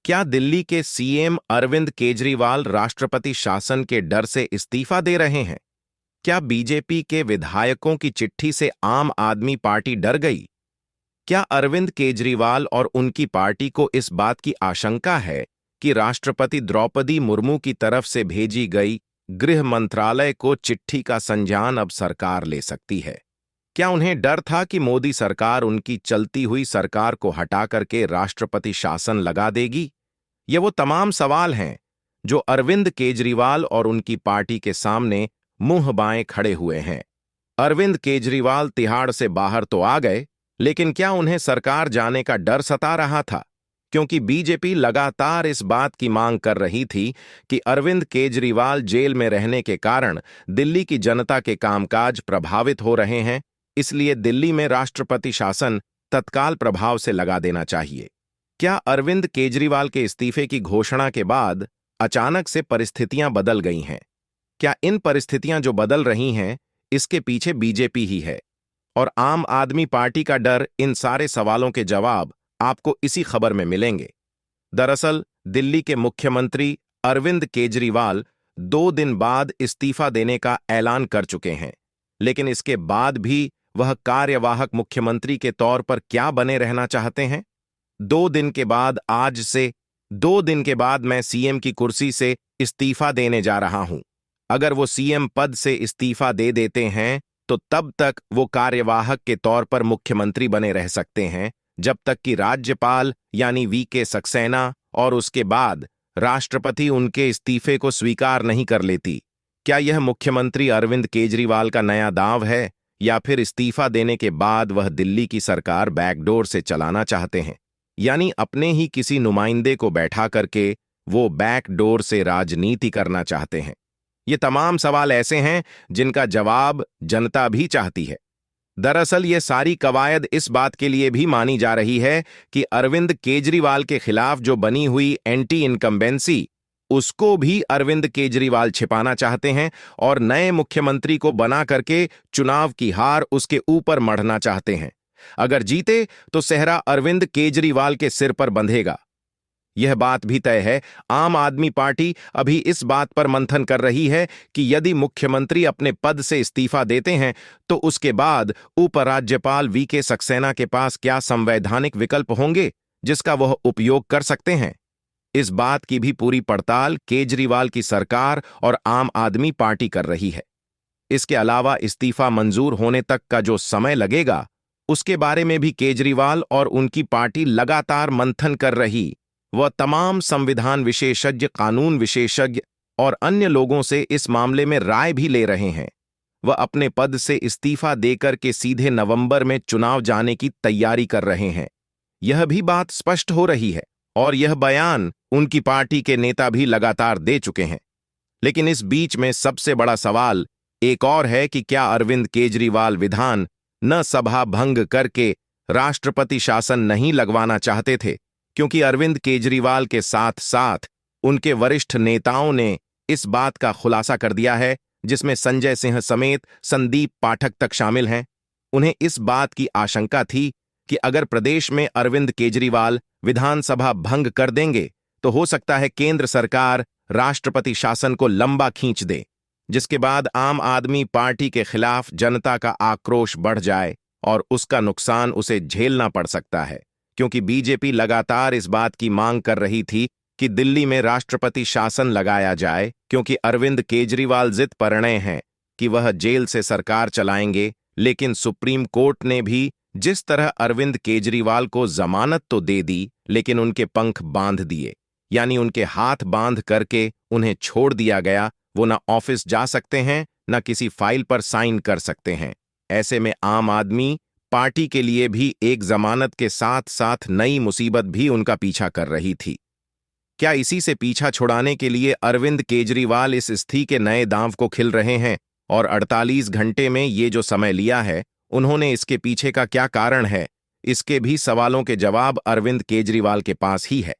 क्या दिल्ली के सीएम अरविंद केजरीवाल राष्ट्रपति शासन के डर से इस्तीफा दे रहे हैं? क्या बीजेपी के विधायकों की चिट्ठी से आम आदमी पार्टी डर गई? क्या अरविंद केजरीवाल और उनकी पार्टी को इस बात की आशंका है कि राष्ट्रपति द्रौपदी मुर्मू की तरफ से भेजी गई गृह मंत्रालय को चिट्ठी का संज्ञान अब सरकार ले सकती है? क्या उन्हें डर था कि मोदी सरकार उनकी चलती हुई सरकार को हटा करके राष्ट्रपति शासन लगा देगी? ये वो तमाम सवाल हैं जो अरविंद केजरीवाल और उनकी पार्टी के सामने मुंह बाएं खड़े हुए हैं। अरविंद केजरीवाल तिहाड़ से बाहर तो आ गए, लेकिन क्या उन्हें सरकार जाने का डर सता रहा था? क्योंकि बीजेपी लगातार इस बात की मांग कर रही थी कि अरविंद केजरीवाल जेल में रहने के कारण दिल्ली की जनता के कामकाज प्रभावित हो रहे हैं, इसलिए दिल्ली में राष्ट्रपति शासन तत्काल प्रभाव से लगा देना चाहिए। क्या अरविंद केजरीवाल के इस्तीफे की घोषणा के बाद अचानक से परिस्थितियां बदल गई हैं? क्या इन परिस्थितियां जो बदल रही हैं, इसके पीछे बीजेपी ही है? और आम आदमी पार्टी का डर? इन सारे सवालों के जवाब आपको इसी खबर में मिलेंगे। दरअसल दिल्ली के मुख्यमंत्री अरविंद केजरीवाल 2 दिन बाद इस्तीफा देने का ऐलान कर चुके हैं, लेकिन इसके बाद भी वह कार्यवाहक मुख्यमंत्री के तौर पर क्या बने रहना चाहते हैं? 2 दिन के बाद, आज से 2 दिन के बाद मैं सीएम की कुर्सी से इस्तीफा देने जा रहा हूं। अगर वो सीएम पद से इस्तीफा दे देते हैं तो तब तक वो कार्यवाहक के तौर पर मुख्यमंत्री बने रह सकते हैं, जब तक कि राज्यपाल यानी वीके सक्सेना और उसके बाद राष्ट्रपति उनके इस्तीफे को स्वीकार नहीं कर लेती। क्या यह मुख्यमंत्री अरविंद केजरीवाल का नया दांव है, या फिर इस्तीफा देने के बाद वह दिल्ली की सरकार बैकडोर से चलाना चाहते हैं, यानी अपने ही किसी नुमाइंदे को बैठा करके वो बैकडोर से राजनीति करना चाहते हैं? ये तमाम सवाल ऐसे हैं जिनका जवाब जनता भी चाहती है। दरअसल ये सारी कवायद इस बात के लिए भी मानी जा रही है कि अरविंद केजरीवाल के खिलाफ जो बनी हुई एंटी इनकम्बेंसी, उसको भी अरविंद केजरीवाल छिपाना चाहते हैं और नए मुख्यमंत्री को बना करके चुनाव की हार उसके ऊपर मढ़ना चाहते हैं। अगर जीते तो सेहरा अरविंद केजरीवाल के सिर पर बंधेगा। यह बात भी तय है, आम आदमी पार्टी अभी इस बात पर मंथन कर रही है कि यदि मुख्यमंत्री अपने पद से इस्तीफा देते हैं तो उसके बाद उपराज्यपाल वीके सक्सेना के पास क्या संवैधानिक विकल्प होंगे जिसका वह उपयोग कर सकते हैं। इस बात की भी पूरी पड़ताल केजरीवाल की सरकार और आम आदमी पार्टी कर रही है। इसके अलावा इस्तीफा मंजूर होने तक का जो समय लगेगा, उसके बारे में भी केजरीवाल और उनकी पार्टी लगातार मंथन कर रही। वह तमाम संविधान विशेषज्ञ, कानून विशेषज्ञ और अन्य लोगों से इस मामले में राय भी ले रहे हैं। वह अपने पद से इस्तीफा देकर के सीधे नवंबर में चुनाव जाने की तैयारी कर रहे हैं। यह भी बात स्पष्ट हो रही है और यह बयान उनकी पार्टी के नेता भी लगातार दे चुके हैं। लेकिन इस बीच में सबसे बड़ा सवाल एक और है कि क्या अरविंद केजरीवाल विधान न सभा भंग करके राष्ट्रपति शासन नहीं लगवाना चाहते थे? क्योंकि अरविंद केजरीवाल के साथ साथ उनके वरिष्ठ नेताओं ने इस बात का खुलासा कर दिया है, जिसमें संजय सिंह समेत संदीप पाठक तक शामिल हैं। उन्हें इस बात की आशंका थी कि अगर प्रदेश में अरविंद केजरीवाल विधानसभा भंग कर देंगे तो हो सकता है केंद्र सरकार राष्ट्रपति शासन को लंबा खींच दे, जिसके बाद आम आदमी पार्टी के खिलाफ जनता का आक्रोश बढ़ जाए और उसका नुकसान उसे झेलना पड़ सकता है। क्योंकि बीजेपी लगातार इस बात की मांग कर रही थी कि दिल्ली में राष्ट्रपति शासन लगाया जाए, क्योंकि अरविंद केजरीवाल जिद पर अड़े हैं कि वह जेल से सरकार चलाएंगे। लेकिन सुप्रीम कोर्ट ने भी जिस तरह अरविंद केजरीवाल को जमानत तो दे दी, लेकिन उनके पंख बांध दिए, यानी उनके हाथ बांध करके उन्हें छोड़ दिया गया। वो न ऑफिस जा सकते हैं, न किसी फाइल पर साइन कर सकते हैं। ऐसे में आम आदमी पार्टी के लिए भी एक जमानत के साथ साथ नई मुसीबत भी उनका पीछा कर रही थी। क्या इसी से पीछा छुड़ाने के लिए अरविंद केजरीवाल इस स्थिति के नए दांव को खिल रहे हैं? और 48 घंटे में ये जो समय लिया है, उन्होंने इसके पीछे का क्या कारण है? इसके भी सवालों के जवाब अरविंद केजरीवाल के पास ही है।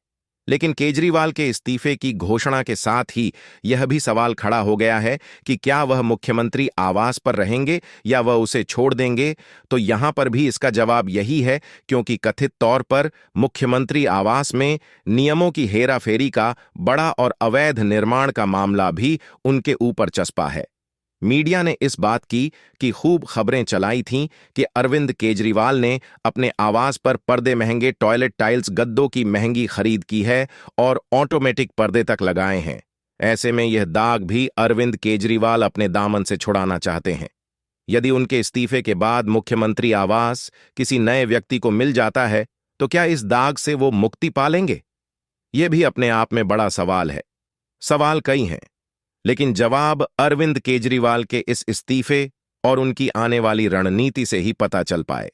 लेकिन केजरीवाल के इस्तीफे की घोषणा के साथ ही यह भी सवाल खड़ा हो गया है कि क्या वह मुख्यमंत्री आवास पर रहेंगे या वह उसे छोड़ देंगे। तो यहां पर भी इसका जवाब यही है, क्योंकि कथित तौर पर मुख्यमंत्री आवास में नियमों की हेराफेरी का बड़ा और अवैध निर्माण का मामला भी उनके ऊपर चस्पा है। मीडिया ने इस बात की खूब खबरें चलाई थीं कि अरविंद केजरीवाल ने अपने आवास पर पर्दे महंगे टॉयलेट टाइल्स गद्दों की महंगी खरीद की है और ऑटोमेटिक पर्दे तक लगाए हैं। ऐसे में यह दाग भी अरविंद केजरीवाल अपने दामन से छुड़ाना चाहते हैं। यदि उनके इस्तीफे के बाद मुख्यमंत्री आवास किसी नए व्यक्ति को मिल जाता है तो क्या इस दाग से वो मुक्ति पालेंगे? यह भी अपने आप में बड़ा सवाल है। सवाल कई हैं, लेकिन जवाब अरविंद केजरीवाल के इस इस्तीफे और उनकी आने वाली रणनीति से ही पता चल पाए।